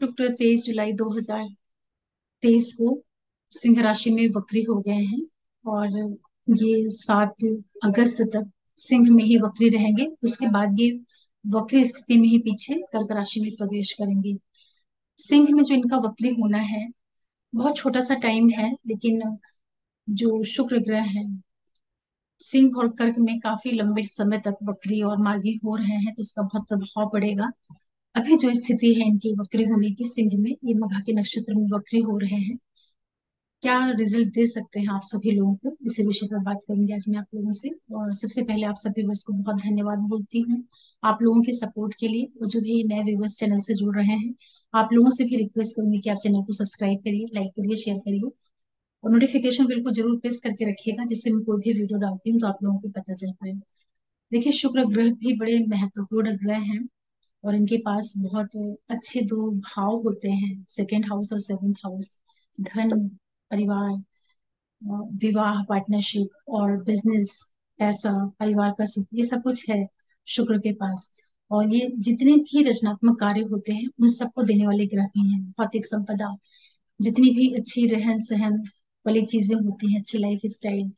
शुक्र 23 जुलाई 2023 को सिंह राशि में वक्री हो गए हैं। और ये 7 अगस्त तक सिंह में ही वक्री रहेंगे। उसके बाद ये वक्री स्थिति में ही पीछे कर्क राशि में प्रवेश करेंगे। सिंह में जो इनका वक्री होना है बहुत छोटा सा टाइम है, लेकिन जो शुक्र ग्रह है सिंह और कर्क में काफी लंबे समय तक वक्री और मार्गी हो रहे हैं, तो इसका बहुत प्रभाव पड़ेगा। अभी जो स्थिति है इनकी वक्री होने की सिंह में, ये मघा के नक्षत्र में वक्री हो रहे हैं, क्या रिजल्ट दे सकते हैं आप सभी लोगों को, इसी विषय पर बात करेंगे आज मैं आप लोगों से। और सबसे पहले आप सभी व्यूअर्स को बहुत धन्यवाद बोलती हूँ आप लोगों के सपोर्ट के लिए। और जो भी नए व्यूअर्स चैनल से जुड़ रहे हैं, आप लोगों से भी रिक्वेस्ट करूंगी कि आप चैनल को सब्सक्राइब करिए, लाइक करिए, शेयर करिए और नोटिफिकेशन बिल को जरूर प्रेस करके रखिएगा, जिससे मैं कोई भी वीडियो डालती हूँ तो आप लोगों को पता चल पाए। देखिए, शुक्र ग्रह भी बड़े महत्वपूर्ण ग्रह हैं और इनके पास बहुत अच्छे दो भाव होते हैं, सेकेंड हाउस और सेवेंथ हाउस। धन, परिवार, विवाह, पार्टनरशिप और बिजनेस, पैसा, परिवार का सुख, ये सब कुछ है शुक्र के पास। और ये जितने भी रचनात्मक कार्य होते हैं उन सबको देने वाले ग्रह भी हैं। भौतिक संपदा, जितनी भी अच्छी रहन सहन वाली चीजें होती हैं, अच्छी लाइफ स्टाइल,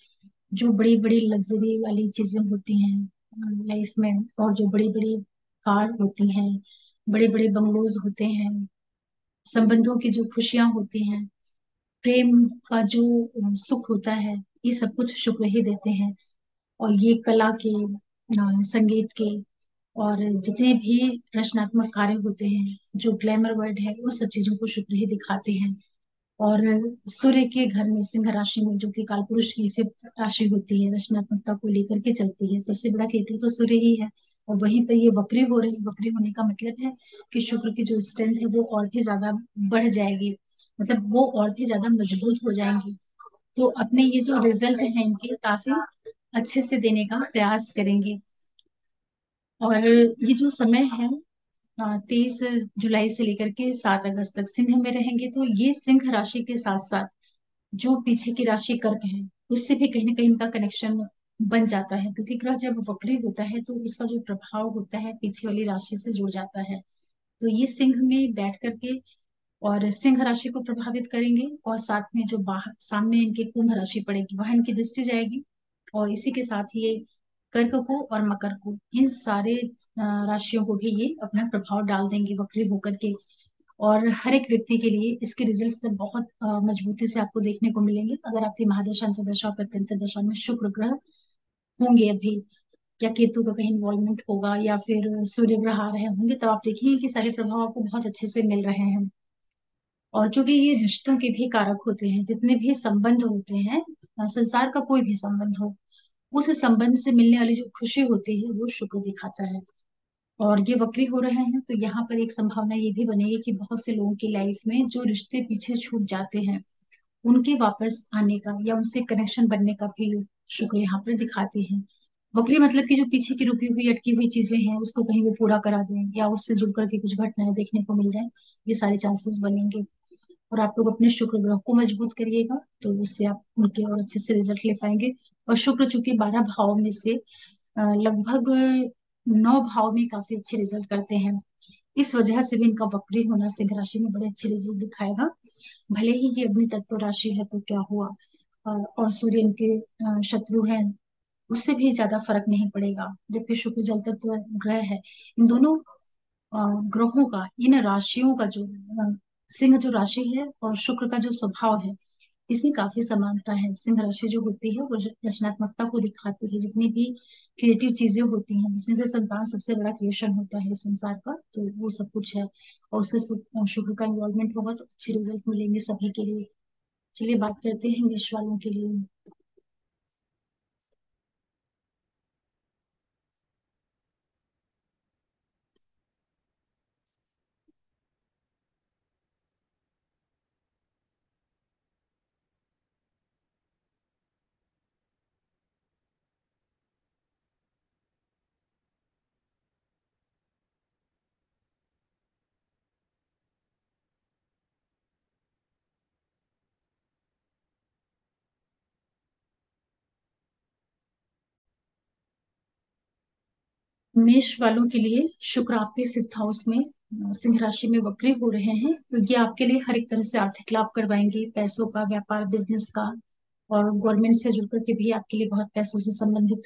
जो बड़ी बड़ी लग्जरी वाली चीजें होती हैं लाइफ में, और जो बड़ी बड़ी कार होती हैं, बड़े बड़े बंगलोज होते हैं, संबंधों की जो खुशियां होती हैं, प्रेम का जो सुख होता है, ये सब कुछ शुक्र ही देते हैं। और ये कला के, संगीत के और जितने भी रचनात्मक कार्य होते हैं, जो ग्लैमर वर्ड है, उस सब चीजों को शुक्र ही दिखाते हैं। और सूर्य के घर में सिंह राशि में, जो कि कालपुरुष की फिफ्थ राशि होती है, रचनात्मकता को लेकर के चलती है, सबसे बड़ा केतु तो सूर्य ही है। और वहीं पर ये वक्री हो रहे हैं। वक्री होने का मतलब है कि शुक्र की जो स्ट्रेंथ है वो और भी ज्यादा बढ़ जाएगी, मतलब वो और भी ज्यादा मजबूत हो जाएंगी। तो अपने ये जो रिजल्ट है इनके काफी अच्छे से देने का प्रयास करेंगे। और ये जो समय है 23 जुलाई से लेकर के 7 अगस्त तक सिंह में रहेंगे, तो ये सिंह राशि के साथ साथ जो पीछे की राशि कर्क है उससे भी कहीं ना कहीं इनका कनेक्शन बन जाता है, क्योंकि ग्रह जब वक्री होता है तो उसका जो प्रभाव होता है पीछे वाली राशि से जुड़ जाता है। तो ये सिंह में बैठ करके और सिंह राशि को प्रभावित करेंगे, और साथ में जो बाहर सामने इनके कुंभ राशि पड़ेगी वहां इनकी दृष्टि जाएगी। और इसी के साथ ये कर्क को और मकर को, इन सारे राशियों को भी ये अपना प्रभाव डाल देंगे वक्री होकर के। और हर एक व्यक्ति के लिए इसके रिजल्ट्स तो बहुत मजबूती से आपको देखने को मिलेंगे। अगर आपकी महादशा अंतर्दशा और प्रत्यंतर दशा में शुक्र ग्रह होंगे अभी, या केतु का कहीं इन्वॉल्वमेंट होगा, या फिर सूर्य ग्रह आ रहे होंगे, तब आप देखिए कि सारे प्रभाव आपको बहुत अच्छे से मिल रहे हैं। और जो कि ये रिश्तों के भी कारक होते हैं, जितने भी संबंध होते हैं, संसार का कोई भी संबंध हो, उस संबंध से मिलने वाली जो खुशी होती है वो शुक्र दिखाता है। और ये वक्री हो रहे हैं, तो यहाँ पर एक संभावना ये भी बनेगी कि बहुत से लोगों की लाइफ में जो रिश्ते पीछे छूट जाते हैं उनके वापस आने का या उनसे कनेक्शन बनने का भी शुक्र यहाँ पर दिखाते हैं। वक्री मतलब कि जो पीछे की रुकी हुई अटकी हुई चीजें हैं उसको कहीं वो पूरा करा दें, या उससे जुड़ करके कुछ घटनाएं देखने को मिल जाए, ये सारे चांसेस बनेंगे। और आप लोग अपने शुक्र ग्रह को मजबूत करिएगा, तो उससे आप उनके और अच्छे से रिजल्ट ले पाएंगे। और शुक्र चूंकि 12 भाव में से लगभग 9 भाव में काफी अच्छे रिजल्ट करते हैं, इस वजह से भी इनका वक्री होना सिंह राशि में बड़े अच्छे रिजल्ट दिखाएगा। भले ही ये अग्नि तत्व राशि है तो क्या हुआ, और सूर्य इनके शत्रु हैं, उससे भी ज्यादा फर्क नहीं पड़ेगा, जबकि शुक्र जल तत्व ग्रह है। इन दोनों ग्रहों का, इन राशियों का जो सिंह जो राशि है और शुक्र का जो स्वभाव है, इसमें काफी समानता है। सिंह राशि जो होती है वो रचनात्मकता को दिखाती है, जितनी भी क्रिएटिव चीजें होती हैं, जिसमें से संतान सबसे बड़ा क्रिएशन होता है संसार का, तो वो सब कुछ है। और उससे शुक्र का इन्वॉल्वमेंट होगा तो अच्छे रिजल्ट मिलेंगे सभी के लिए। चलिए बात करते हैं मेष वालों के लिए। मेष वालों के लिए शुक्र आपके फिफ्थ हाउस में सिंह राशि में वक्री हो रहे हैं, तो ये आपके लिए हर एक तरह से आर्थिक लाभ करवाएंगे, पैसों का, व्यापार, बिजनेस का, और गवर्नमेंट से जुड़ करके भी आपके लिए बहुत पैसों से संबंधित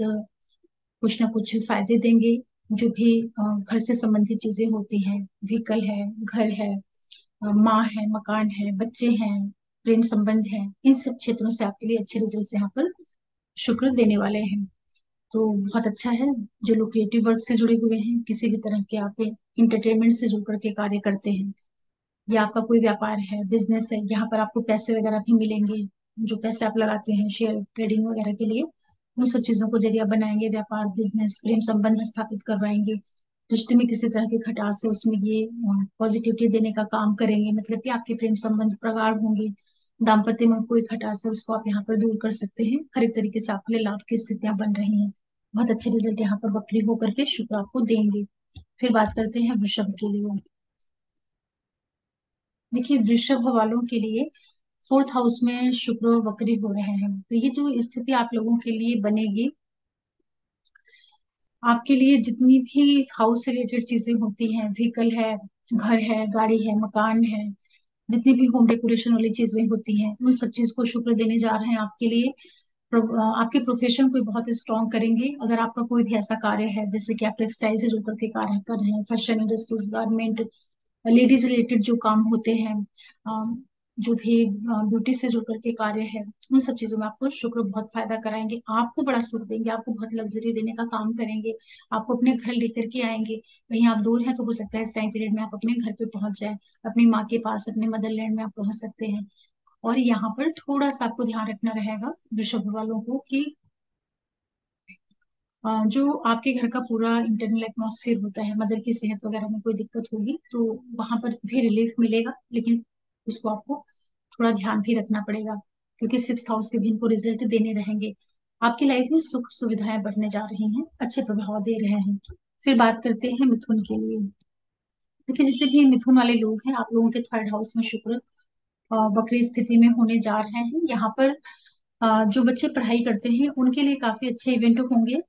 कुछ ना कुछ फायदे देंगे। जो भी घर से संबंधित चीजें होती हैं, व्हीकल है, घर है, माँ है, मकान है, बच्चे हैं, प्रेम संबंध है, इन सब क्षेत्रों से आपके लिए अच्छे रिजल्ट यहाँ पर शुक्र देने वाले हैं। तो बहुत अच्छा है। जो लोग क्रिएटिव वर्क से जुड़े हुए हैं, किसी भी तरह के आप इंटरटेनमेंट से जुड़ करके कार्य करते हैं, या आपका कोई व्यापार है, बिजनेस है, यहाँ पर आपको पैसे वगैरह भी मिलेंगे। जो पैसे आप लगाते हैं शेयर ट्रेडिंग वगैरह के लिए, उन सब चीजों को जरिया बनाएंगे, व्यापार, बिजनेस, प्रेम संबंध स्थापित करवाएंगे। रिश्ते में किसी तरह की खटास है, उसमें ये पॉजिटिविटी देने का काम करेंगे, मतलब कि आपके प्रेम संबंध प्रगाढ़ होंगे। दाम्पत्य में कोई खटास है, उसको आप यहाँ पर दूर कर सकते हैं। हर एक तरीके से आपके लिए लाभ की स्थितियां बन रही हैं। बहुत अच्छे रिजल्ट यहाँ पर वक्री होकर के शुक्र आपको देंगे। फिर बात करते हैं वृषभ के लिए। देखिए, वृषभ वालों के लिए फोर्थ हाउस में शुक्र वक्री हो रहे हैं, तो ये जो स्थिति आप लोगों के लिए बनेगी, आपके लिए जितनी भी हाउस से रिलेटेड चीजें होती हैं, व्हीकल है, घर है, गाड़ी है, मकान है, जितनी भी होम डेकोरेशन वाली चीजें होती हैं, उन सब चीज को शुक्र देने जा रहे हैं आपके लिए। आपके प्रोफेशन को बहुत स्ट्रांग करेंगे। अगर आपका कोई भी ऐसा कार्य है, जैसे कि आप टेक्सटाइल से जुड़ करके कार्य कर रहे हैं, fashion industries, garment, ladies related जो काम होते हैं, जो भी ब्यूटी से जुड़ करके कार्य है, उन सब चीजों में आपको शुक्र बहुत फायदा कराएंगे। आपको बड़ा सुख देंगे, आपको बहुत लग्जरी देने का काम करेंगे, आपको अपने घर लेकर के आएंगे। कहीं आप दूर हैं तो हो सकता है इस टाइम पीरियड में आप अपने घर पे पहुंच जाए, अपनी माँ के पास, अपने मदरलैंड में आप पहुंच सकते हैं। और यहाँ पर थोड़ा सा आपको ध्यान रखना रहेगा वृषभ वालों को कि जो आपके घर का पूरा इंटरनल एटमॉस्फेयर होता है, मदर की सेहत वगैरह में कोई दिक्कत होगी तो वहां पर भी रिलीफ मिलेगा, लेकिन उसको आपको थोड़ा ध्यान भी रखना पड़ेगा, क्योंकि सिक्स हाउस के भी इनको रिजल्ट देने रहेंगे। आपकी लाइफ में सुख सुविधाएं बढ़ने जा रही हैं, अच्छे प्रभाव दे रहे हैं। फिर बात करते हैं मिथुन के लिए। देखिए, जितने भी मिथुन वाले लोग हैं, आप लोगों के थर्ड हाउस में शुक्र वक्री स्थिति में होने जा रहे हैं। यहाँ पर जो बच्चे पढ़ाई करते हैं उनके लिए काफी अच्छे इवेंट होंगे।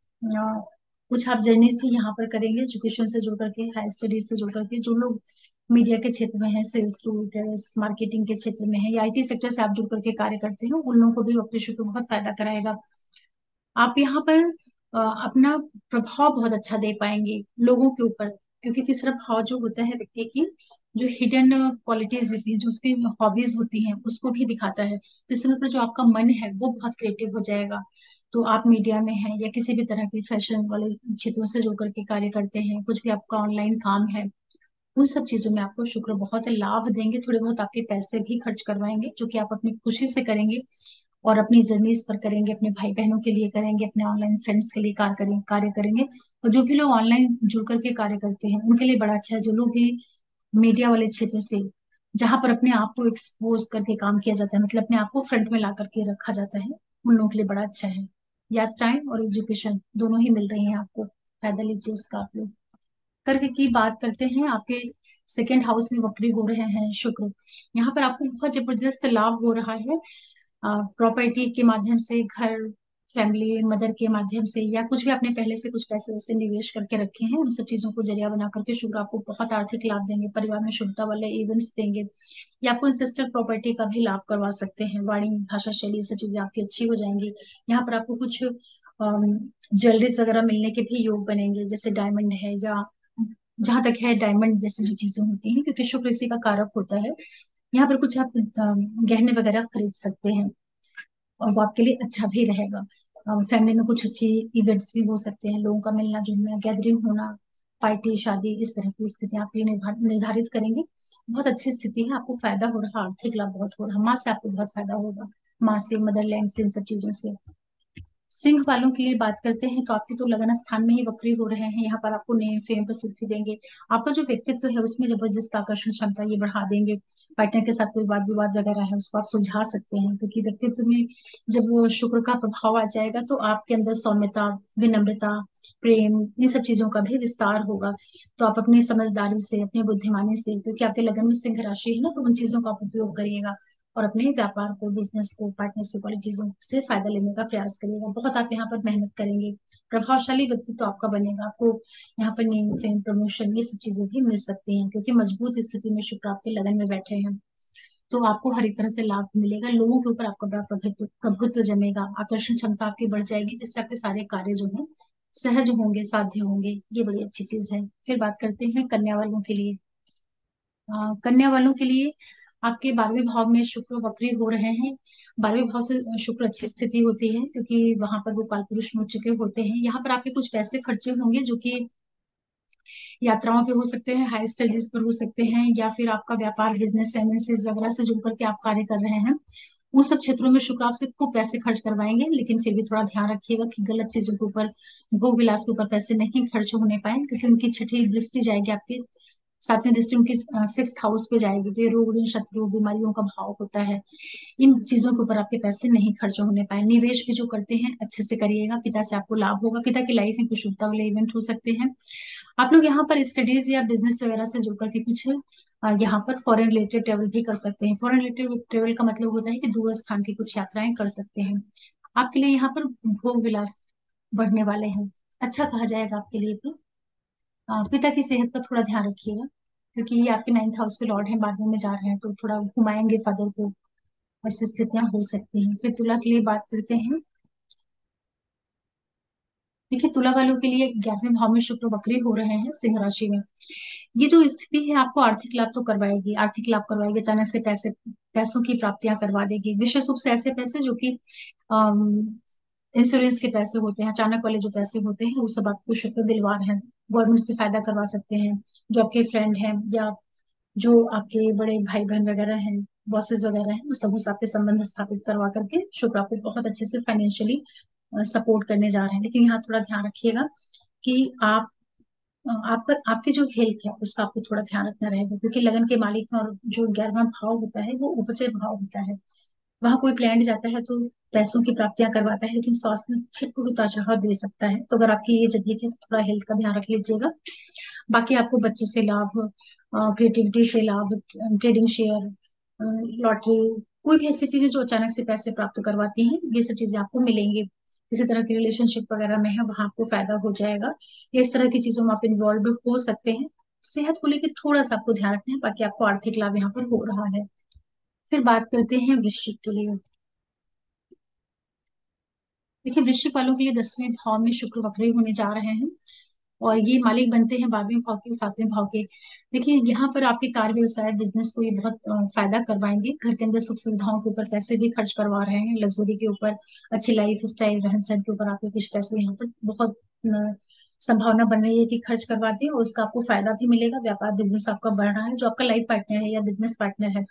कुछ आप जर्नीज भी यहाँ पर करेंगे, एजुकेशन से जुड़ करके, हायर स्टडीज से जुड़ करके। जो लोग मीडिया के क्षेत्र में है, सेल्स टूल्स, मार्केटिंग के क्षेत्र में है, या आईटी सेक्टर से आप जुड़ करके कार्य करते हैं, उन लोगों को भी वक्री शुक्र बहुत फायदा कराएगा। आप यहाँ पर अपना प्रभाव बहुत अच्छा दे पाएंगे लोगों के ऊपर, क्योंकि तीसरा भाव जो होता है व्यक्ति की जो हिडन क्वालिटीज होती है, जो उसकी हॉबीज होती हैं, उसको भी दिखाता है। तो इस समय पर जो आपका मन है वो बहुत क्रिएटिव हो जाएगा। तो आप मीडिया में हैं या किसी भी तरह के फैशन वाले क्षेत्रों से जुड़ करके कार्य करते हैं, कुछ भी आपका ऑनलाइन काम है, उन सब चीजों में आपको शुक्र बहुत लाभ देंगे। थोड़े बहुत आपके पैसे भी खर्च करवाएंगे, जो कि आप अपनी खुशी से करेंगे और अपनी जर्नीज पर करेंगे, अपने भाई बहनों के लिए करेंगे, अपने ऑनलाइन फ्रेंड्स के लिए कार्य करेंगे। और जो भी लोग ऑनलाइन जुड़ करके कार्य करते हैं उनके लिए बड़ा अच्छा है। जो लोग भी मीडिया वाले क्षेत्र से, जहां पर अपने आप को एक्सपोज करके काम किया जाता है, मतलब अपने आप को फ्रंट में ला करके रखा जाता है, उन लोगों के लिए बड़ा अच्छा है। यात्राएं और एजुकेशन दोनों ही मिल रही हैं आपको, फायदा लीजिए इसका आप लोग। कर्क की बात करते हैं, आपके सेकेंड हाउस में वक्री हो रहे हैं शुक्र। यहाँ पर आपको बहुत जबरदस्त लाभ हो रहा है, प्रॉपर्टी के माध्यम से, घर, फैमिली, मदर के माध्यम से, या कुछ भी आपने पहले से कुछ पैसे वैसे निवेश करके रखे हैं, उन सब चीजों को जरिया बना करके शुक्र आपको बहुत आर्थिक लाभ देंगे, परिवार में शुभता वाले इवेंट्स देंगे, या आपको इंसेस्टर प्रॉपर्टी का भी लाभ करवा सकते हैं। वाणी, भाषा शैली, ये सब चीजें आपकी अच्छी हो जाएंगी। यहाँ पर आपको कुछ ज्वेलरीज वगैरह मिलने के भी योग बनेंगे, जैसे डायमंड है, या जहां तक है डायमंड जैसी जो चीजें होती हैं, क्योंकि शुक्र इसी का कारक होता है। यहाँ पर कुछ आप गहने वगैरह खरीद सकते हैं, और वो आपके लिए अच्छा भी रहेगा। फैमिली में कुछ अच्छी इवेंट्स भी हो सकते हैं, लोगों का मिलना जुलना, गैदरिंग होना, पार्टी, शादी, इस तरह की स्थिति आप ये निर्धारित करेंगे। बहुत अच्छी स्थिति है, आपको फायदा हो रहा, आर्थिक लाभ बहुत हो रहा, माँ से आपको बहुत फायदा होगा, माँ से, मदरलैंड से, इन सब चीजों से। सिंह वालों के लिए बात करते हैं, तो आपके तो लगन स्थान में ही वक्री हो रहे हैं, यहाँ पर आपको नेम फेम प्रसिद्धि देंगे। आपका जो व्यक्तित्व है उसमें जबरदस्त आकर्षण क्षमता ये बढ़ा देंगे। पार्टनर के साथ कोई वाद विवाद वगैरह है उसको आप सुलझा सकते हैं, क्योंकि व्यक्तित्व में जब वो शुक्र का प्रभाव आ जाएगा तो आपके अंदर सौम्यता, विनम्रता, प्रेम, इन सब चीजों का भी विस्तार होगा। तो आप अपनी समझदारी से, अपनी बुद्धिमानी से, क्योंकि आपके लगन में सिंह राशि है ना, तो उन चीजों का आप उपयोग करिएगा। और अपने व्यापार को, बिजनेस को, पार्टनरशिप वाली चीजों से फायदा लेने का प्रयास करिएगा। बहुत आप यहाँ पर मेहनत करेंगे, प्रभावशाली व्यक्तित्व तो आपका बनेगा। आपको यहाँ पर नेम, फेम, प्रमोशन ये सब चीजें भी मिल सकती हैं, क्योंकि मजबूत स्थिति में शुक्र आपके लगन में बैठे हैं। तो आपको हर एक तरह से लाभ मिलेगा, लोगों के ऊपर आपका बड़ा प्रभुत्व प्रभुत्व जमेगा, आकर्षण क्षमता आपकी बढ़ जाएगी, जिससे आपके सारे कार्य जो है सहज होंगे, साध्य होंगे। ये बड़ी अच्छी चीज है। फिर बात करते हैं कन्या वालों के लिए। कन्या वालों के लिए आपके 12वें भाव में शुक्र वक्री हो रहे हैं। 12वें भाव से शुक्र अच्छी स्थिति होती है, क्योंकि वहां पर वो काल पुरुष हो चुके होते हैं। यहाँ पर आपके कुछ पैसे खर्चे होंगे, जो कि यात्राओं पे हो सकते हैं, हाई स्टडीज पर हो सकते हैं, या फिर आपका व्यापार, बिजनेस, एमएनसीज वगैरह से जुड़ करके आप कार्य कर रहे हैं। उन सब क्षेत्रों में शुक्र आपसे खूब पैसे खर्च करवाएंगे, लेकिन फिर भी थोड़ा ध्यान रखिएगा कि गलत चीजों के ऊपर, भोग विलास के ऊपर पैसे नहीं खर्च होने पाए, क्योंकि उनकी छठी दृष्टि जाएगी आपके, 7वीं दृष्टि उनकी 6th हाउस पे जाएगी। तो ये रोग, ऋण, शत्रु, बीमारियों का भाव होता है। इन चीजों के ऊपर आपके पैसे नहीं खर्च होने पाए। निवेश भी जो करते हैं अच्छे से करिएगा, पिता से आपको लाभ होगा, पिता की लाइफ में कुछ शुभता वाले इवेंट हो सकते हैं। आप लोग यहाँ पर स्टडीज या बिजनेस वगैरह से जुड़ करके कुछ यहाँ पर फॉरेन रिलेटेड ट्रेवल भी कर सकते हैं। फॉरेन रिलेटेड ट्रेवल का मतलब होता है कि दूर स्थान की कुछ यात्राएं कर सकते हैं। आपके लिए यहाँ पर भोग विलास बढ़ने वाले हैं, अच्छा कहा जाएगा आपके लिए। तो पिता की सेहत का थोड़ा ध्यान रखिएगा, क्योंकि ये आपके 9th हाउस के लॉर्ड हैं, 12वें में जा रहे हैं, तो थोड़ा घुमाएंगे फादर को। ऐसी स्थितियां हो सकती हैं। फिर तुला के लिए बात करते हैं। देखिए, तुला वालों के लिए 11वें भाव में शुक्र वक्री हो रहे हैं सिंह राशि में। ये जो स्थिति है आपको आर्थिक लाभ तो करवाएगी, आर्थिक लाभ करवाएगी, अचानक से पैसों की प्राप्तियां करवा देगी, विशेष रूप से ऐसे पैसे जो कि इंश्योरेंस के पैसे होते हैं, अचानक वाले जो पैसे होते हैं, वो सब आपको शुक्र दिलवा रहे हैं। गवर्नमेंट से फायदा करवा सकते हैं। जो आपके फ्रेंड हैं, या जो आपके बड़े भाई बहन वगैरह हैं, बॉसेस वगैरह हैं, वो सब उससे आपके संबंध स्थापित करवा करके शुक्र आपको बहुत अच्छे से फाइनेंशियली सपोर्ट करने जा रहे हैं। लेकिन यहाँ थोड़ा ध्यान रखिएगा कि आपका, आपकी जो हेल्थ है उसका आपको थोड़ा ध्यान रखना रहेगा, क्योंकि लगन के मालिक और जो 11वां भाव होता है वो उपचय भाव होता है। वहां कोई प्लान जाता है तो पैसों की प्राप्तियां करवाता है, लेकिन स्वास्थ्य में छिटपुट उतार चढ़ाव दे सकता है। तो अगर आपकी एज अधिक है तो थोड़ा हेल्थ का ध्यान रख लीजिएगा। बाकी आपको बच्चों से लाभ, क्रिएटिविटी से लाभ, ट्रेडिंग शेयर, लॉटरी, कोई भी ऐसी चीजें जो अचानक से पैसे प्राप्त करवाती हैं, ये सब चीजें आपको मिलेंगी। इसी तरह की रिलेशनशिप वगैरह में है, वहां आपको फायदा हो जाएगा। इस तरह की चीजों में आप इन्वॉल्व हो सकते हैं। सेहत को लेकर थोड़ा सा आपको ध्यान रखना है, बाकी आपको आर्थिक लाभ यहाँ पर हो रहा है। फिर बात करते हैं वृश्चिक के लिए। देखिए, वृश्चिक वालों के लिए 10वें भाव में शुक्र वक्री होने जा रहे हैं, और ये मालिक बनते हैं 12वें भाव के और 7वें भाव के। देखिए, यहाँ पर आपके कार्य, व्यवसाय, बिजनेस को ये बहुत फायदा करवाएंगे। घर के अंदर सुख सुविधाओं के ऊपर पैसे भी खर्च करवा रहे हैं, लग्जरी के ऊपर, अच्छी लाइफ स्टाइल, रहन सहन के ऊपर आपके कुछ पैसे यहाँ पर बहुत संभावना बन रही है कि खर्च करवा दें, और उसका आपको फायदा भी मिलेगा। व्यापार, बिजनेस आपका बढ़ रहा है। जो आपका लाइफ पार्टनर है या बिजनेस पार्टनर है,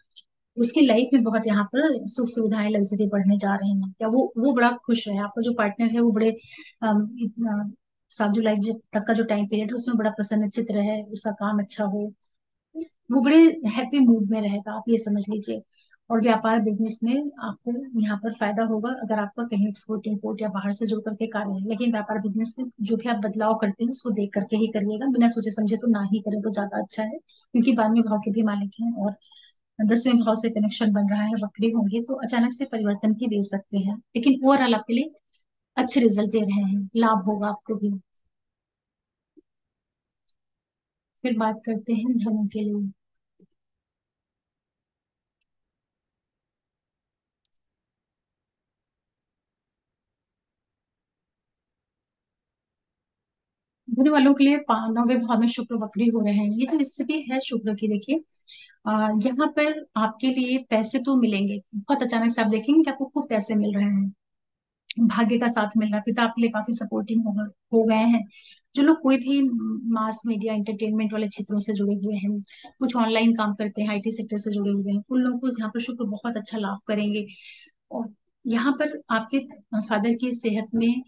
उसकी लाइफ में बहुत यहाँ पर सुख सुविधाएं, लग्जरी बढ़ने जा रही हैं, या वो बड़ा खुश है। आपका जो पार्टनर है वो बड़े 7 जुलाई तक का जो टाइम पीरियड है उसमें बड़ा प्रसन्नचित्त रहे, उसका काम अच्छा हो, वो बड़े हैप्पी मूड में रहेगा, आप ये समझ लीजिए। और व्यापार, बिजनेस में आपको यहाँ पर फायदा होगा, अगर आपका कहीं एक्सपोर्ट इम्पोर्ट या बाहर से जुड़ करके कार्य है। लेकिन व्यापार बिजनेस में जो भी आप बदलाव करते हैं उसको देख करके ही करिएगा, बिना सोचे समझे तो ना ही करें तो ज्यादा अच्छा है, क्योंकि 12वें भाव के भी मालिक हैं, और 10वें भाव से कनेक्शन बन रहा है, वक्री होंगे तो अचानक से परिवर्तन भी दे सकते हैं, लेकिन ओवरऑल आपके लिए अच्छे रिजल्ट दे रहे हैं, लाभ होगा आपको भी। फिर बात करते हैं धनु के लिए। धनु वालों के लिए 9वें भाव में शुक्र वक्री हो रहे हैं। ये जो स्थिति है शुक्र की, देखिए यहाँ पर आपके लिए पैसे तो मिलेंगे बहुत अचानक से। आप देखेंगे कि आपको खूब पैसे मिल रहे हैं, भाग्य का साथ मिल रहा है, पिता आपके लिए काफी सपोर्टिंग हो गए हैं। जो लोग कोई भी मास मीडिया, एंटरटेनमेंट वाले क्षेत्रों से जुड़े हुए हैं, कुछ ऑनलाइन काम करते हैं, आईटी सेक्टर से जुड़े हुए हैं, उन लोगों को यहाँ पर शुक्र बहुत अच्छा लाभ करेंगे। और यहाँ पर आपके फादर की सेहत में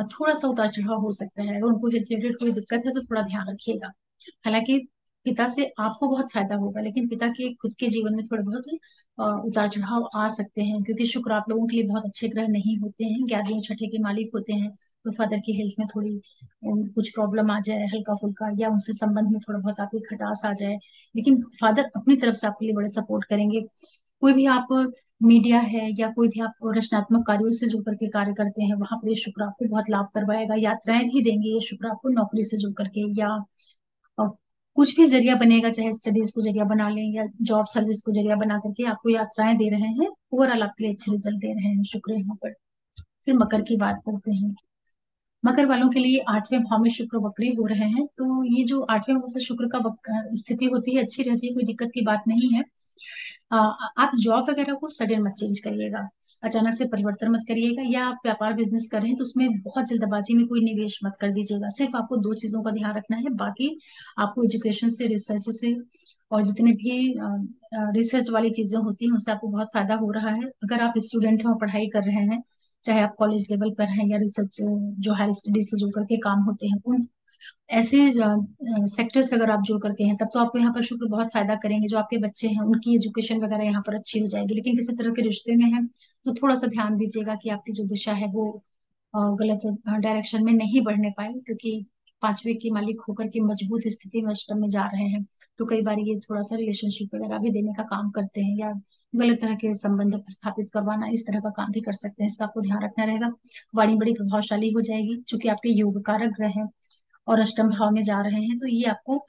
थोड़ा सा उतार चढ़ाव हो सकता है। अगर उनको हेल्थ रिलेटेड कोई दिक्कत है तो थोड़ा ध्यान रखिएगा। हालांकि पिता से आपको बहुत फायदा होगा, लेकिन पिता के खुद के जीवन में थोड़े बहुत उतार चढ़ाव आ सकते हैं, क्योंकि शुक्र आप लोगों के लिए बहुत अच्छे ग्रह नहीं होते हैं, 11वें और 6ठे के मालिक होते हैं। तो फादर की हेल्थ में थोड़ी कुछ प्रॉब्लम आ जाए हल्का फुल्का, या उनसे संबंध में थोड़ा बहुत आपकी खटास आ जाए, लेकिन फादर अपनी तरफ से आपके लिए बड़े सपोर्ट करेंगे। कोई भी आप मीडिया है या कोई भी आप रचनात्मक कार्यों से जुड़ करके कार्य करते हैं, वहां पर ये शुक्र आपको बहुत लाभ करवाएगा। यात्राएं भी देंगे ये शुक्र आपको नौकरी से जुड़ करके, या अ, कुछ भी जरिया बनेगा, चाहे स्टडीज को जरिया बना लें या जॉब सर्विस को जरिया बना करके आपको यात्राएं दे रहे हैं। ओवरऑल आपके लिए अच्छे रिजल्ट दे रहे हैं शुक्र यहाँ पर। फिर मकर की बात करते हैं। मकर वालों के लिए आठवें भाव में शुक्र वक्री हो रहे हैं, तो ये जो आठवें भाव से शुक्र का स्थिति होती है अच्छी रहती है, कोई दिक्कत की बात नहीं है। आ, आप जॉब वगैरह को सडन मत चेंज करिएगा, अचानक से परिवर्तन मत करिएगा। या आप व्यापार बिजनेस कर रहे हैं तो उसमें बहुत जल्दबाजी में कोई निवेश मत कर दीजिएगा। सिर्फ आपको दो चीजों का ध्यान रखना है, बाकी आपको एजुकेशन से, रिसर्च से और जितने भी रिसर्च वाली चीजें होती हैं उससे आपको बहुत फायदा हो रहा है। अगर आप स्टूडेंट हैं और पढ़ाई कर रहे हैं, चाहे आप कॉलेज लेवल पर हैं या रिसर्च जो हायर स्टडीज से जुड़ करके काम होते हैं, उन ऐसे सेक्टर से अगर आप जुड़ करके हैं, तब तो आपको यहाँ पर शुक्र बहुत फायदा करेंगे। जो आपके बच्चे हैं उनकी एजुकेशन वगैरह यहाँ पर अच्छी हो जाएगी। लेकिन किसी तरह के रिश्ते में है तो थोड़ा सा ध्यान दीजिएगा कि आपकी जो दिशा है वो गलत डायरेक्शन में नहीं बढ़ने पाए, क्योंकि पांचवे के मालिक होकर के मजबूत स्थिति में अष्टम में जा रहे हैं। तो कई बार ये थोड़ा सा रिलेशनशिप वगैरह भी देने का काम करते हैं, या गलत तरह के संबंध स्थापित करवाना, इस तरह का काम भी कर सकते हैं। इसका आपको ध्यान रखना रहेगा। वाणी बड़ी प्रभावशाली हो जाएगी, क्योंकि आपके योग कारक ग्रह हैं और अष्टम भाव में जा रहे हैं, तो ये आपको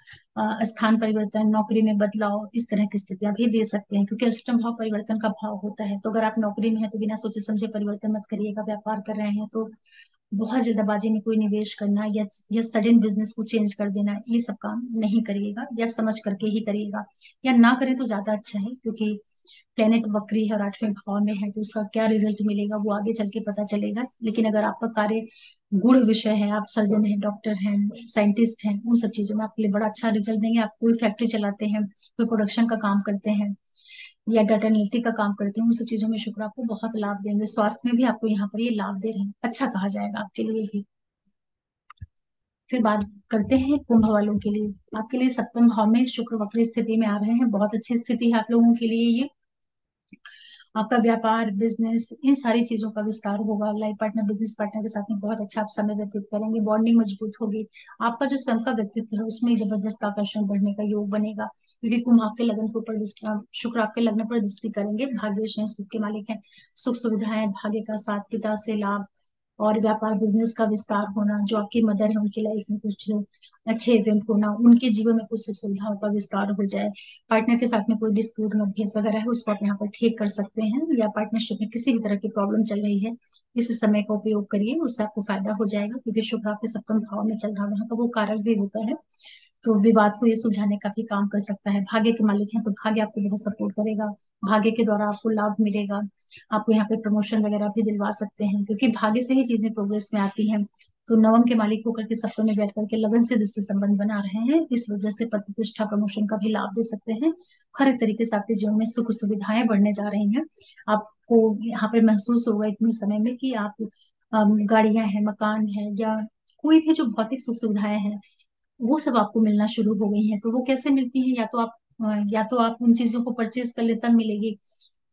स्थान परिवर्तन, नौकरी में बदलाव, इस तरह की स्थितियां भी दे सकते हैं। क्योंकि अष्टम भाव परिवर्तन का भाव होता है। तो अगर आप नौकरी में है तो बिना सोचे समझे परिवर्तन मत करिएगा। व्यापार कर रहे हैं तो बहुत जल्दबाजी में कोई निवेश करना या सडन बिजनेस को चेंज कर देना, ये सब काम नहीं करिएगा, या समझ करके ही करिएगा। या ना करें तो ज्यादा अच्छा है, क्योंकि प्लेनेट वक्री है और आठवें भाव में है, तो उसका क्या रिजल्ट मिलेगा वो आगे चल के पता चलेगा। लेकिन अगर आपका कार्य गुण विषय है, आप सर्जन हैं, डॉक्टर हैं, साइंटिस्ट हैं, उन सब चीजों में आपके लिए बड़ा अच्छा रिजल्ट देंगे। आप कोई फैक्ट्री चलाते हैं, कोई प्रोडक्शन का काम करते हैं या डाटा एनालिटिक का काम करते हैं, उन सब चीजों में शुक्र आपको बहुत लाभ देंगे। स्वास्थ्य में भी आपको यहाँ पर ये लाभ दे रहे हैं, अच्छा कहा जाएगा आपके लिए भी। फिर बात करते हैं कुंभ वालों के लिए। आपके लिए सप्तम भाव में शुक्र वक्री स्थिति में आ रहे हैं, बहुत अच्छी स्थिति है आप लोगों के लिए ये। आपका व्यापार, बिजनेस, इन सारी चीजों का विस्तार होगा। लाइफ पार्टनर, बिजनेस पार्टनर के साथ में बहुत अच्छा आप समय व्यतीत करेंगे, बॉन्डिंग मजबूत होगी। आपका जो सन का व्यक्तित्व है उसमें जबरदस्त आकर्षण बढ़ने का योग बनेगा, क्योंकि कुंभ आपके लगन के ऊपर शुक्र आपके लग्न पर दृष्टि करेंगे। भाग्येश हैं, सुख के मालिक हैं। सुख सुविधाएं, भाग्य का साथ, पिता से लाभ और व्यापार बिजनेस का विस्तार होना, जो आपकी मदर है उनकी लाइफ में कुछ अच्छे इवेंट होना, उनके जीवन में कुछ सुख सुविधाओं का विस्तार हो जाए। पार्टनर के साथ में कोई डिस्प्यूट, मतभेद वगैरह है उसको आप यहाँ पर ठीक कर सकते हैं। या पार्टनरशिप में किसी भी तरह की प्रॉब्लम चल रही है, इस समय का उपयोग करिए, उससे आपको फायदा हो जाएगा। क्योंकि शुक्र आपके सप्तम भाव में चल रहा है, वहां पर वो कारक भी होता है, तो विवाद को ये सुलझाने का भी काम कर सकता है। भाग्य के मालिक हैं तो भाग्य आपको बहुत सपोर्ट करेगा, भाग्य के द्वारा आपको लाभ मिलेगा। आपको यहाँ पे प्रमोशन वगैरह भी दिलवा सकते हैं, क्योंकि भाग्य से ही चीजें प्रोग्रेस में आती हैं। तो नवम के मालिक होकर के सप्तम में बैठ करके लगन से दृष्टि संबंध बना रहे हैं, इस वजह से पद प्रतिष्ठा प्रमोशन का भी लाभ दे सकते हैं। हर एक तरीके से आपके जीवन में सुख सुविधाएं बढ़ने जा रही हैं। आपको यहाँ पे महसूस होगा इतने समय में कि आप गाड़ियां हैं, मकान है, या कोई भी जो भौतिक सुख सुविधाएं हैं वो सब आपको मिलना शुरू हो गई हैं। तो वो कैसे मिलती हैं, या तो आप उन चीजों को परचेज कर ले तब मिलेगी,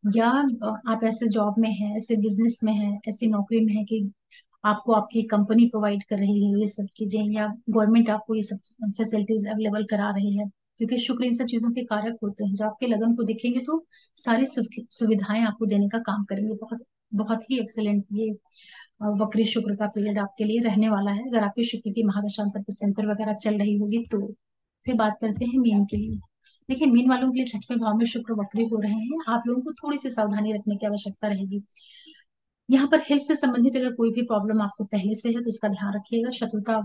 या आप ऐसे जॉब में हैं, ऐसे बिजनेस में हैं, ऐसी नौकरी में है कि आपको आपकी कंपनी प्रोवाइड कर रही है ये सब चीजें, या गवर्नमेंट आपको ये सब फैसिलिटीज अवेलेबल करा रही है। क्योंकि शुक्र इन सब चीजों के कारक होते हैं। जब आपके लगन को देखेंगे तो सारी सुविधाएं आपको देने का काम करेंगे। बहुत बहुत ही एक्सेलेंट ये वक्री शुक्र का पीरियड आपके लिए रहने वाला है, अगर आपके शुक्र की महादशा अंतर वगैरह चल रही होगी तो। फिर बात करते हैं मीन के लिए। देखिए, मीन वालों के लिए छठवें भाव में शुक्र वक्री हो रहे हैं, आप लोगों को थोड़ी सी सावधानी रखने की आवश्यकता रहेगी। यहाँ पर हेल्थ से संबंधित अगर कोई भी प्रॉब्लम आपको पहले से है तो उसका ध्यान रखिएगा। शत्रुता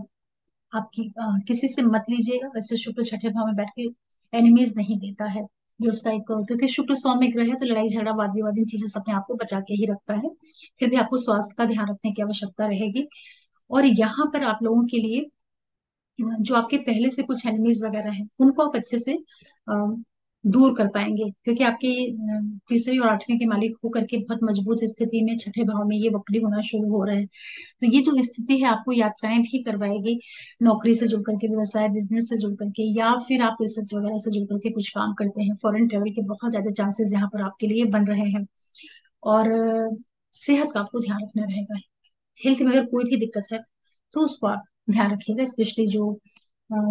आपकी किसी से मत लीजिएगा। वैसे शुक्र छठे भाव में बैठ के एनिमीज नहीं देता है, ये उसका एक, क्योंकि शुक्र सौम्य ग्रह है तो लड़ाई झगड़ा, वाद विवाद, इन चीजों से अपने आप को बचा के ही रखता है। फिर भी आपको स्वास्थ्य का ध्यान रखने की आवश्यकता रहेगी। और यहाँ पर आप लोगों के लिए जो आपके पहले से कुछ एनिमीज वगैरह हैं उनको आप अच्छे से दूर कर पाएंगे, क्योंकि आपके तीसरी और आठवीं के मालिक होकर के बहुत मजबूत स्थिति में छठे भाव में ये वक्री होना शुरू हो रहे हैं। तो ये जो स्थिति है आपको यात्राएं भी करवाएगी, नौकरी से जुड़ करके, व्यवसाय बिजनेस से जुड़ करके, या फिर आप रिसर्च वगैरह से जुड़ करके कुछ काम करते हैं, फॉरेन ट्रेवल के बहुत ज्यादा चांसेस यहाँ पर आपके लिए बन रहे हैं। और सेहत का आपको ध्यान रखना रहेगा। हेल्थ में अगर कोई भी दिक्कत है तो उसको आप ध्यान रखिएगा, स्पेशली जो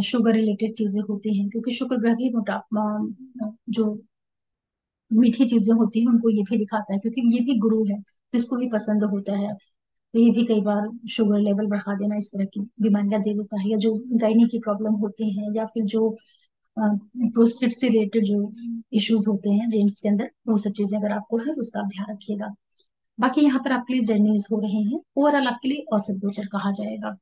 शुगर रिलेटेड चीजें होती हैं, क्योंकि शुक्र ग्रह भी मोटापा, जो मीठी चीजें होती हैं उनको ये भी दिखाता है, क्योंकि ये भी गुरु है तो इसको भी पसंद होता है। तो ये भी कई बार शुगर लेवल बढ़ा देना, इस तरह की बीमारियां दे देता है, या जो गायनी की प्रॉब्लम होती है, या फिर जो प्रोस्टेट से रिलेटेड जो इश्यूज होते हैं जेंट्स के अंदर, वो सब चीजें अगर आपको है तो उसका आप ध्यान रखिएगा। बाकी यहाँ पर आपके लिए जर्नीज हो रहे हैं, ओवरऑल आपके लिए औसत गोचर कहा जाएगा।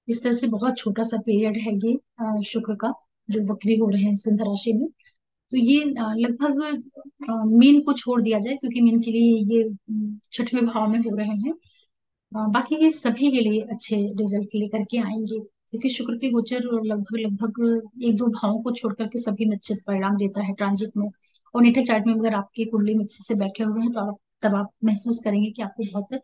इस तरह से बहुत छोटा सा पीरियड है ये शुक्र का, जो वक्री हो रहे हैं सिंह राशि में। तो ये लगभग मीन को छोड़ दिया जाए, क्योंकि मीन के लिए ये छठवें भाव में हो रहे हैं। बाकी ये सभी के लिए अच्छे रिजल्ट लेकर के आएंगे, क्योंकि शुक्र के गोचर लगभग लगभग एक दो भावों को छोड़ करके सभी में अच्छे परिणाम देता है ट्रांजिट में। और नेटल चार्ट में अगर आपकी कुंडली में अच्छे से बैठे हुए हैं तो आप तब आप महसूस करेंगे कि आपको बहुत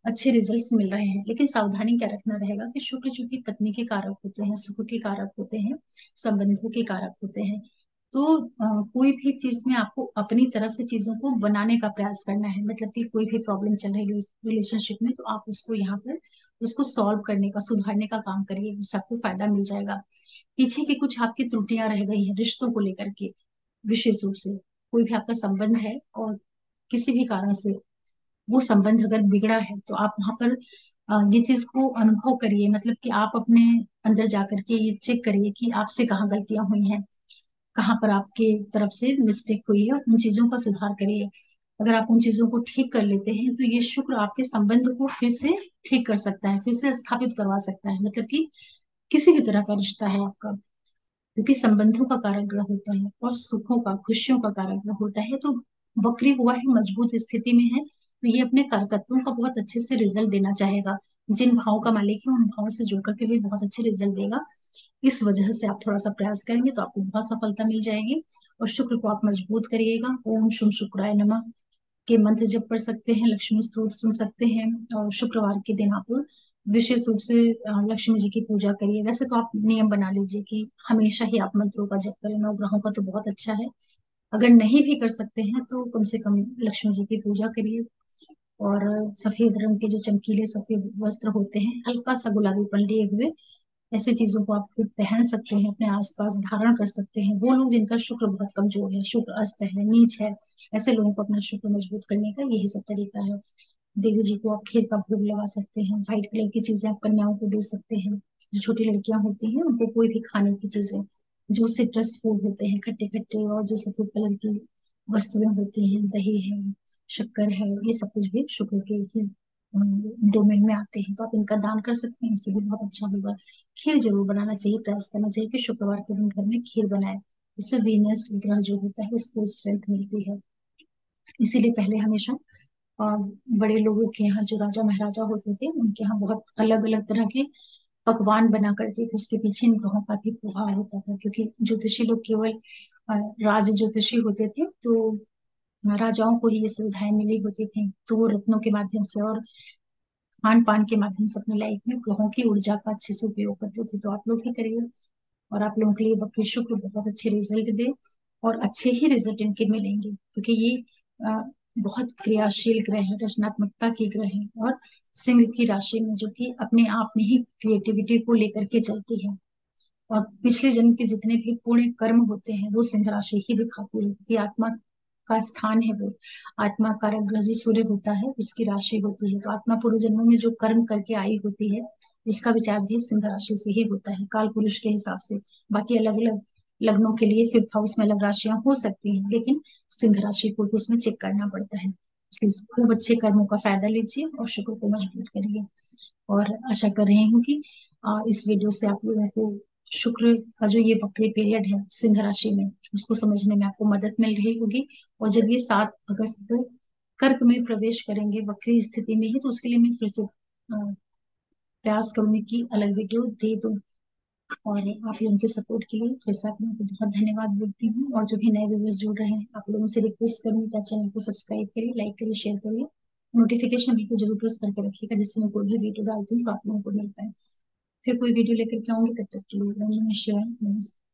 अच्छे रिजल्ट्स मिल रहे हैं। लेकिन सावधानी क्या रखना रहेगा कि शुक्र चूंकि पत्नी के कारक होते हैं, सुख के कारक होते हैं, संबंधों के कारक होते हैं, तो कोई भी चीज में आपको अपनी तरफ से चीजों को बनाने का प्रयास करना है। मतलब कि कोई भी प्रॉब्लम चल रही है रिलेशनशिप में, तो आप उसको यहाँ पर उसको सॉल्व करने का, सुधारने का काम करिए, उससे आपको फायदा मिल जाएगा। पीछे की कुछ आपकी त्रुटियां रह गई हैं रिश्तों को लेकर के, विशेष रूप से कोई भी आपका संबंध है और किसी भी कारण से वो संबंध अगर बिगड़ा है, तो आप वहां पर ये चीज को अनुभव करिए। मतलब कि आप अपने अंदर जाकर के ये चेक करिए कि आपसे कहाँ गलतियां हुई हैं, कहाँ पर आपके तरफ से मिस्टेक हुई है, उन चीजों का सुधार करिए। अगर आप उन चीजों को ठीक कर लेते हैं तो ये शुक्र आपके संबंध को फिर से ठीक कर सकता है, फिर से स्थापित करवा सकता है। मतलब कि किसी भी तरह का रिश्ता है आपका, क्योंकि संबंधों का कारक ग्रह होता है और सुखों का, खुशियों का कारक ग्रह होता है, तो वक्री हुआ है, मजबूत स्थिति में है, तो ये अपने कारकत्वों का बहुत अच्छे से रिजल्ट देना चाहेगा। जिन भावों का मालिक है उन भावों से जुड़ करके भी बहुत अच्छे रिजल्ट देगा। इस वजह से आप थोड़ा सा प्रयास करेंगे तो आपको बहुत सफलता मिल जाएगी। और शुक्र को आप मजबूत करिएगा। ओम शुभ शुक्राय नमः के मंत्र जप कर सकते हैं, लक्ष्मी स्तोत्र सुन सकते हैं, और शुक्रवार के दिन आप विशेष रूप से लक्ष्मी जी की पूजा करिए। वैसे तो आप नियम बना लीजिए कि हमेशा ही आप मंत्रों का जप करें, नवग्रहों का तो बहुत अच्छा है। अगर नहीं भी कर सकते हैं तो कम से कम लक्ष्मी जी की पूजा करिए। और सफेद रंग के जो चमकीले सफेद वस्त्र होते हैं, हल्का सा गुलाबीपन लिए हुए, ऐसी चीजों को आप खुद पहन सकते हैं, अपने आसपास धारण कर सकते हैं। वो लोग जिनका शुक्र बहुत कमजोर है, शुक्र अस्त है, नीच है, ऐसे लोगों को अपना शुक्र मजबूत करने का यही सब तरीका है। देवी जी को आप खीर का भोग लगा सकते हैं, व्हाइट कलर की चीजें आप कन्याओं को दे सकते हैं। जो छोटी लड़कियां होती हैं उनको कोई भी खाने की चीजें, जो सिट्रस फूड होते हैं खट्टे खट्टे, और जो सफेद कलर की वस्तुएं होती हैं, दही है, शक्कर है, ये सब कुछ भी शुक्र के ही डोमेन में आते हैं, तो आप इनका दान कर सकते हैं, इससे भी बहुत अच्छा होगा। खीर जरूर बनाना चाहिए, प्रयास करना चाहिए कि शुक्रवार के दिन घर में खीर बनाए। इससे वीनस ग्रह जो होता है उसको स्ट्रेंथ मिलती है। इसीलिए पहले हमेशा और बड़े लोगों के यहाँ, जो राजा महाराजा होते थे, उनके यहाँ बहुत अलग अलग तरह के पकवान बना करते थे। उसके पीछे इन ग्रहों का भी प्रभाव होता था, क्योंकि ज्योतिषी लोग केवल राज ज्योतिषी होते थे, तो राजाओं को ही ये सुविधाएं मिली होती थी, तो वो रत्नों के माध्यम से और खान पान के माध्यम से अपनी लाइफ में ग्रहों की ऊर्जा का अच्छे से उपयोग करते थे। तो आप लोग भी करिए, और आप लोगों के लिए वक्र शुक्र बहुत अच्छे रिजल्ट दे, और अच्छे ही रिजल्ट इनके मिलेंगे, क्योंकि ये अ, बहुत क्रियाशील ग्रह है, रचनात्मकता के ग्रह है, और सिंह की राशि में जो कि अपने आप में ही क्रिएटिविटी को लेकर के चलती है। और पिछले जन्म के जितने भी पुण्य कर्म होते हैं वो सिंह राशि ही दिखाती है, कि आत्मा का स्थान है वो। आत्मा का ग्रह जो सूर्य होता है उसकी राशि होती है, तो आत्मा पूर्व जन्मों में जो कर्म करके आई होती है उसका विचार भी सिंह राशि से ही होता है, काल पुरुष के हिसाब से। बाकी अलग अलग लग्नों के लिए फिफ्थ हाउस में अलग राशियां हो सकती हैं, लेकिन सिंह राशि को भी उसमें चेक करना पड़ता है। इसलिए खूब अच्छे कर्मों का फायदा लीजिए और शुक्र को मजबूत करिए। और आशा कर रही हूँ कि इस वीडियो से आप लोगों को शुक्र का जो ये वक्री पीरियड है सिंह राशि में, उसको समझने में आपको मदद मिल रही होगी। और जब ये 7 अगस्त को कर्क में प्रवेश करेंगे वक्री स्थिति में ही, तो उसके लिए मैं फिर से प्रयास करूंगी कि अलग वीडियो दे दूं। और आप लोगों के सपोर्ट के लिए फिर से आप लोगों को बहुत धन्यवाद बोलती हूँ। और जो भी नए व्यूवर्स जुड़ रहे हैं, आप लोगों से रिक्वेस्ट करूंगी कि आप चैनल को सब्सक्राइब करिए, लाइक करिए, शेयर करिए, नोटिफिकेशन बिल को जरूर प्रेस करके रखिएगा, जिससे मैं कोई भी वीडियो डालती हूँ तो आप लोगों को मिल पाए। फिर कोई वीडियो लेकर के आऊंगी, तब तक के लिए नमस्कार।